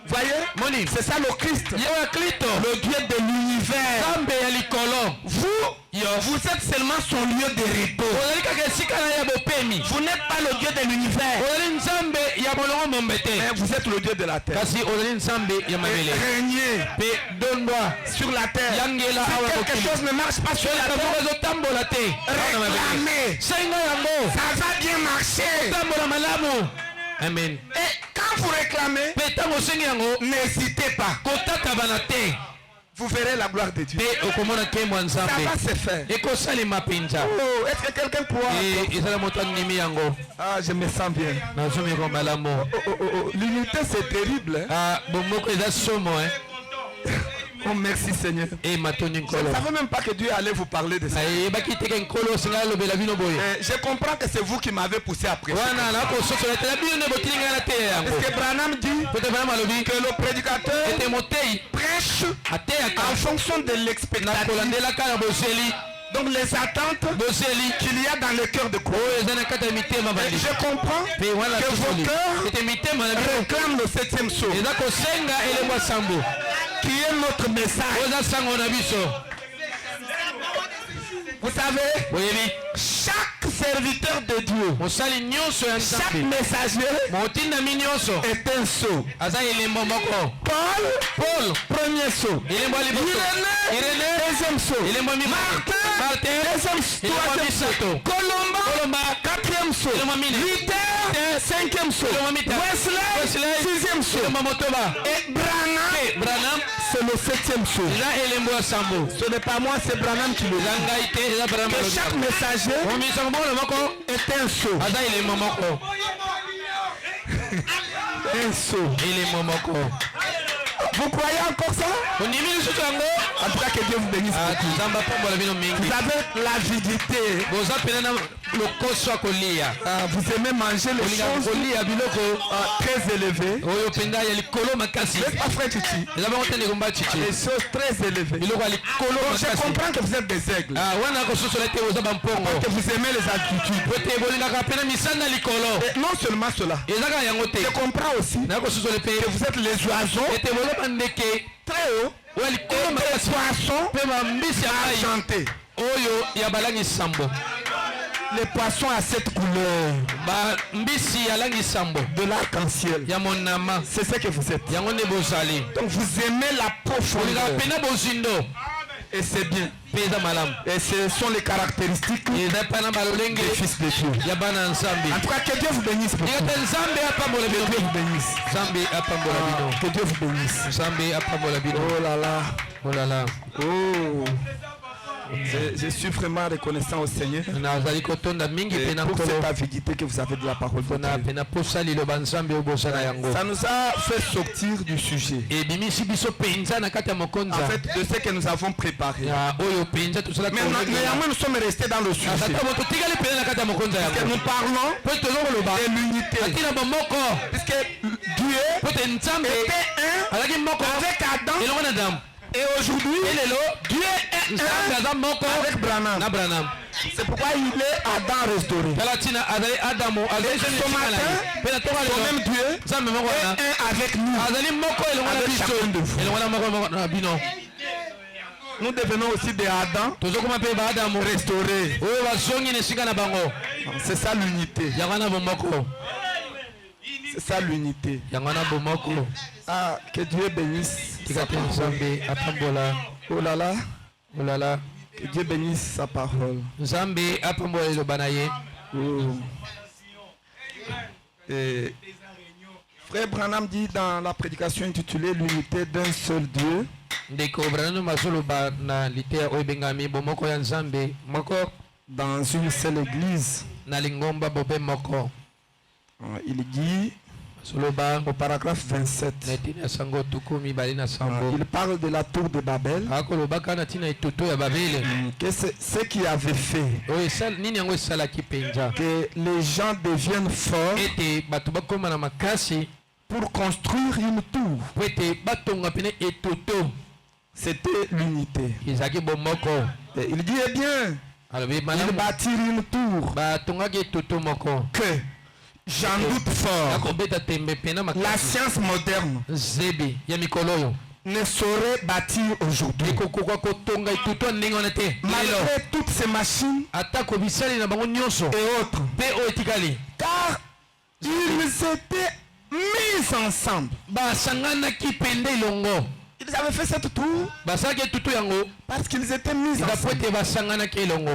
Voyez, c'est ça le Christ, le Dieu de l'univers. Vous êtes seulement son lieu de repos. Vous n'êtes pas le Dieu de l'univers, mais vous êtes le Dieu de la terre. Régnez sur la terre. Si quelque chose ne marche pas sur la terre, réclamez. Ça va bien marcher. Amen. Et quand vous réclamez, n'hésitez pas. vous verrez la gloire de Dieu. Ça va se faire. Oh, est-ce que quelqu'un croit? Ah, je me sens bien. L'unité, c'est terrible. Hein? Oh, merci Seigneur. Je ne savais même pas que Dieu allait vous parler de ça. Je comprends que c'est vous qui m'avez poussé à prêcher. Parce que Branham dit que le prédicateur prêche en fonction de l'expectative. Donc les attentes qu'il y a dans le cœur de quoi. Je comprends que vos cœurs réclament le 7e saut. Qui est notre message. Vous savez, chaque serviteur de Dieu, chaque messager est un sceau. Paul, premier sceau. Irénée, deuxième sceau. Martin, troisième sceau. Colomba, quatrième sceau. Luther, cinquième sceau. Wesley, sixième sceau. Et Branham, c'est le 7e sceau. Ce n'est pas moi, c'est Branham qui le dit. Que chaque messager est un sceau. Un sceau. Vous croyez encore ça? En tout cas, que Dieu vous bénisse. Vous avez l'avidité. Vous aimez manger les choses très élevées. N'est-ce pas, frère Titi? Les choses très élevées. Donc, je comprends que vous êtes des aigles. Que vous aimez les altitudes. Et non seulement cela. Je comprends aussi que vous êtes les oiseaux très haut. Et les poissons argentés. Les poissons à cette couleur de l'arc-en-ciel. C'est ce que vous êtes. Donc vous aimez la profondeur. Et c'est bien. Et ce sont les caractéristiques des fils de Dieu. En tout cas, que Dieu vous bénisse. Que Dieu vous bénisse. Que Dieu vous bénisse. Oh là là. Oh. Je suis vraiment reconnaissant au Seigneur pour cette avidité que vous avez de la parole de Dieu. Ça nous a fait sortir du sujet. En fait, de ce que nous avons préparé. Mais néanmoins, nous sommes restés dans le sujet. Parce que nous parlons de l'unité. Puisque Dieu était un avec Adam. Et aujourd'hui, Dieu est un avec Branham. C'est pourquoi il est Adam restauré. Et ce matin, le même Dieu est un avec nous. Avec chacun de vous. Nous devenons aussi des Adam restaurés. C'est ça l'unité. C'est ça l'unité. Ah, que Dieu bénisse. Oh là là. Que Dieu bénisse sa parole. Et Frère Branham dit dans la prédication intitulée l'unité d'un seul Dieu. Dans une seule église. Il dit au paragraphe 27, il parle de la tour de Babel, que c'est ce qui avait fait que les gens deviennent forts pour construire une tour. C'était l'unité. Il dit, eh bien, ils bâtirent une tour que j'en doute fort. La science moderne ne saurait bâtir aujourd'hui. Malgré toutes ces machines et autres. Car ils étaient mis ensemble. Ils avaient fait cette tour parce qu'ils étaient mis ensemble.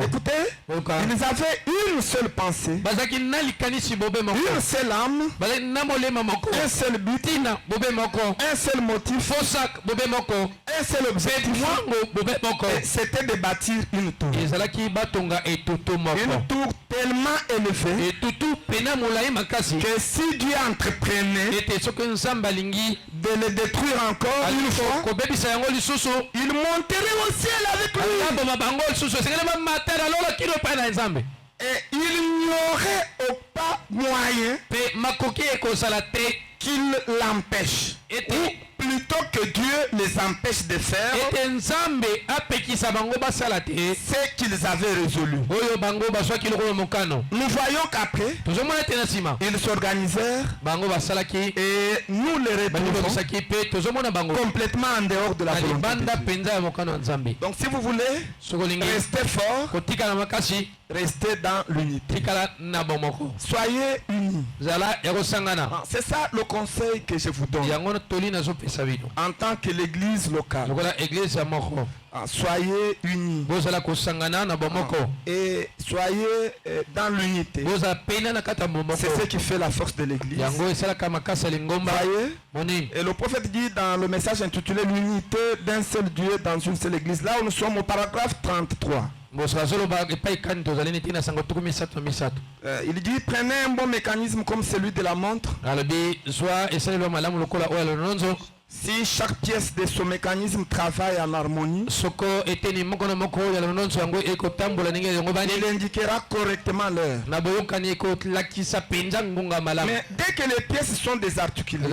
Écoutez, ils avaient une seule pensée, une seule âme, un seul but, un seul motif, un un seul objectif, c'était de bâtir une tour. Une tour tellement élevée que si Dieu entreprenait de le détruire encore une fois, il monterait au ciel avec lui. Et il n'y aurait pas moyen qu'il l'empêche. Ou plutôt que Dieu les empêche de faire ce qu'ils avaient résolu. Nous voyons qu'après, ils s'organisèrent et nous les retrouvons complètement en dehors de la volonté de Dieu. Donc si vous voulez rester fort, restez dans l'unité. Soyez unis. C'est ça le conseil que je vous donne. En tant que l'église locale. Soyez unis. Et soyez dans l'unité. C'est ce qui fait la force de l'église. Et le prophète dit dans le message intitulé l'unité d'un seul Dieu dans une seule église. Là où nous sommes au paragraphe 33. Il dit prenez un bon mécanisme comme celui de la montre. Si chaque pièce de ce mécanisme travaille en harmonie, il indiquera correctement l'heure. Mais dès que les pièces sont désarticulées,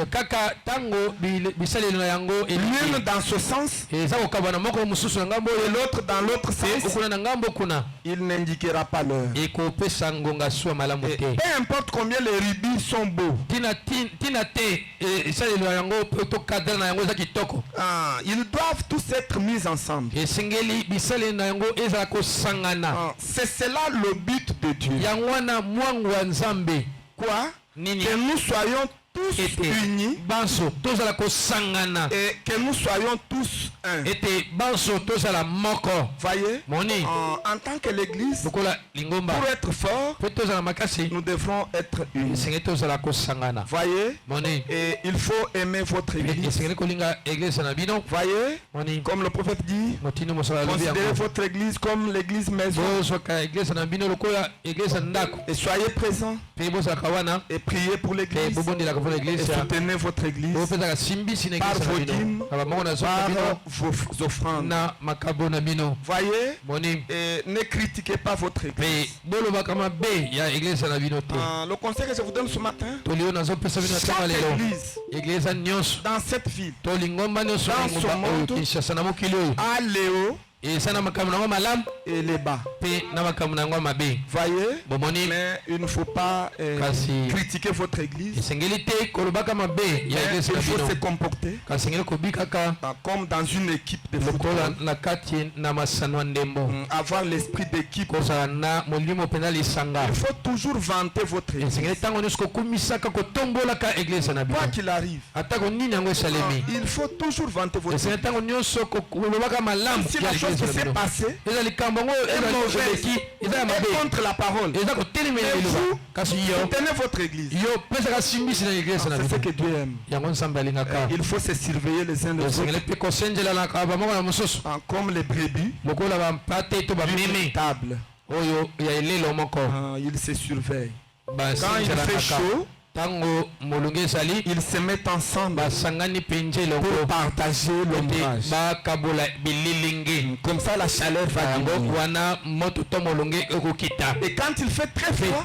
l'une dans ce sens et l'autre dans l'autre sens, il n'indiquera pas l'heure. Peu importe combien les rubis sont beaux, ils doivent tous être mis ensemble. C'est cela le but de Dieu. Quoi? Que nous soyons tous unis et que nous soyons tous un. Voyez, en tant que l'église, pour être fort, nous devrons être unis. Voyez, et il faut aimer votre église. Voyez, comme le prophète dit, considérez votre église comme l'église maison. Et soyez présents et priez pour l'église. Et soutenez votre église par vos dîmes, par vos offrandes. Voyez, et ne critiquez pas votre église. Le conseil que je vous donne ce matin, chaque église dans cette ville, dans ce monde, a les hauts et les bas. Voyez, mais il ne faut pas critiquer votre église. Il faut se comporter comme dans une équipe de football. Avoir l'esprit d'équipe. Il faut toujours vanter votre église. Quoi qu'il arrive, il faut toujours vanter votre église. Si la chose qui s'est passée est mauvaise et contre la parole, mais vous tenez votre église. C'est ce que Dieu aime. Il faut se surveiller les uns les autres comme les brebis d'une table. Ils se surveillent. Quand il fait chaud, ils se mettent ensemble pour partager l'ombrage. Comme ça la chaleur va diminuer. Et quand il fait très froid,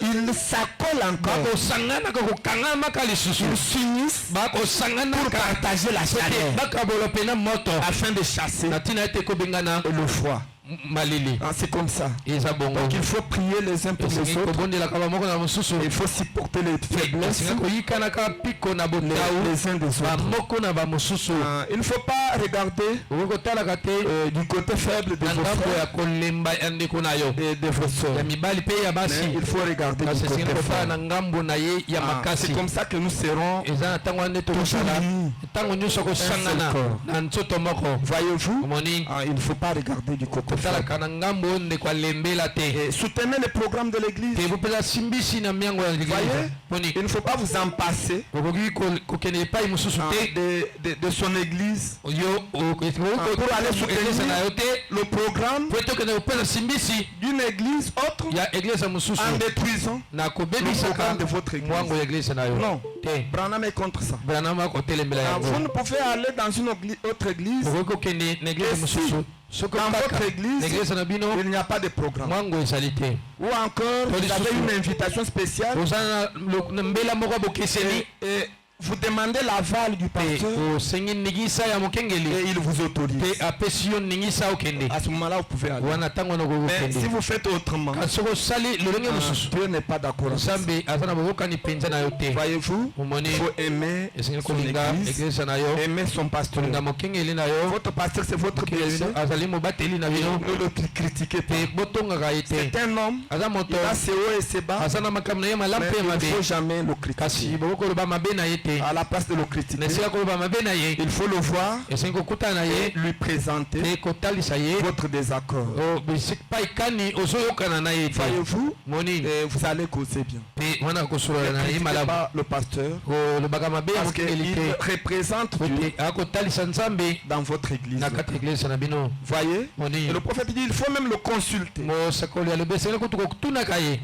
ils s'accolent encore. Ils s'unissent pour partager la chaleur afin de chasser le froid. C'est comme ça. Donc il faut prier les uns pour les autres. Il faut supporter les faiblesses les uns des autres. Il ne faut pas regarder du côté faible de vos frères et de vos soeurs. Mais il faut regarder du côté fort. C'est comme ça que nous serons toujours unis. Un seul corps. Voyez-vous, il ne faut pas regarder du côté Et soutenez les programmes de l'église. Voyez, il ne faut pas vous en passer de son église pour aller soutenir le programme d'une église autre en détruisant le programme de votre église. Non, Branham est contre ça. Vous ne pouvez aller dans une autre église dans votre église, il n'y a pas de programme. Ou encore, vous avez une invitation spéciale et vous demandez l'aval du pasteur et il vous autorise. À ce moment-là, vous pouvez aller. Mais si vous faites autrement, Dieu n'est pas d'accord. Voyez-vous, il faut aimer son église, aimer son pasteur. Votre pasteur, c'est votre berger. Ne le critiquez pas. C'est un homme, il a ses hauts et ses bas, mais il ne faut jamais le critiquer. À la place de le critiquer, il faut le voir et lui présenter votre désaccord. Voyez-vous, vous allez causer bien. Ne critiquez pas le pasteur parce qu'il représente Dieu dans votre église. Voyez, et le prophète dit il faut même le consulter.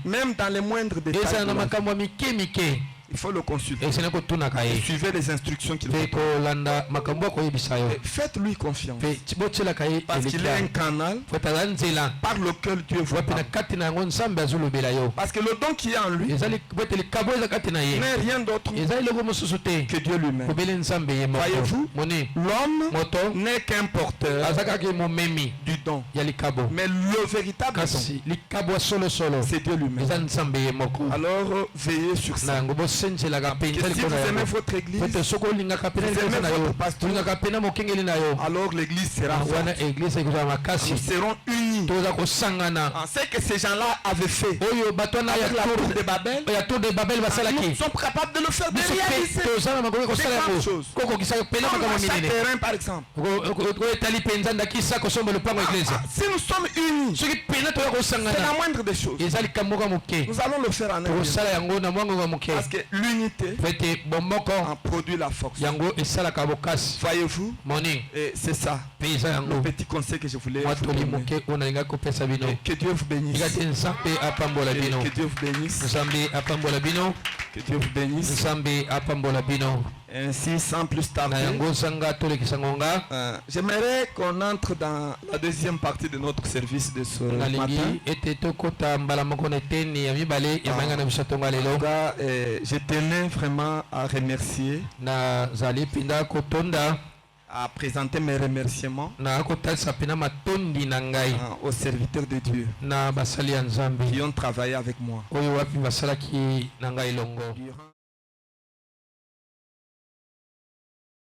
Même dans les moindres détails. Il faut le consulter. Suivez les instructions qu'il faut. Faites-lui confiance. Parce qu'il est un canal par lequel Dieu vous parle. Parce que le don qui est en lui n'est rien d'autre que Dieu lui-même. Voyez-vous, l'homme n'est qu'un porteur du don. Mais le véritable don, c'est Dieu lui-même. Alors veillez sur ça. Si vous aimez votre église, vous aimez votre pasteur, alors l'église sera forte. Nous serons unis. Ce que ces gens-là avaient fait avec la tour de Babel, nous sommes capables de le faire, de réaliser des grandes choses. Comme chaque terrain par exemple. Si nous sommes unis, c'est la moindre des choses. Nous allons le faire en un. Parce que l'unité a produit la force. Voyez-vous, et c'est ça le petit conseil que je voulais vous donner. Que Dieu vous bénisse. Que Dieu vous bénisse. Que Dieu vous bénisse. Ainsi, sans plus tarder, j'aimerais qu'on entre dans la deuxième partie de notre service de ce matin. Je tenais vraiment à remercier, à présenter mes remerciements aux serviteurs de Dieu qui ont travaillé avec moi.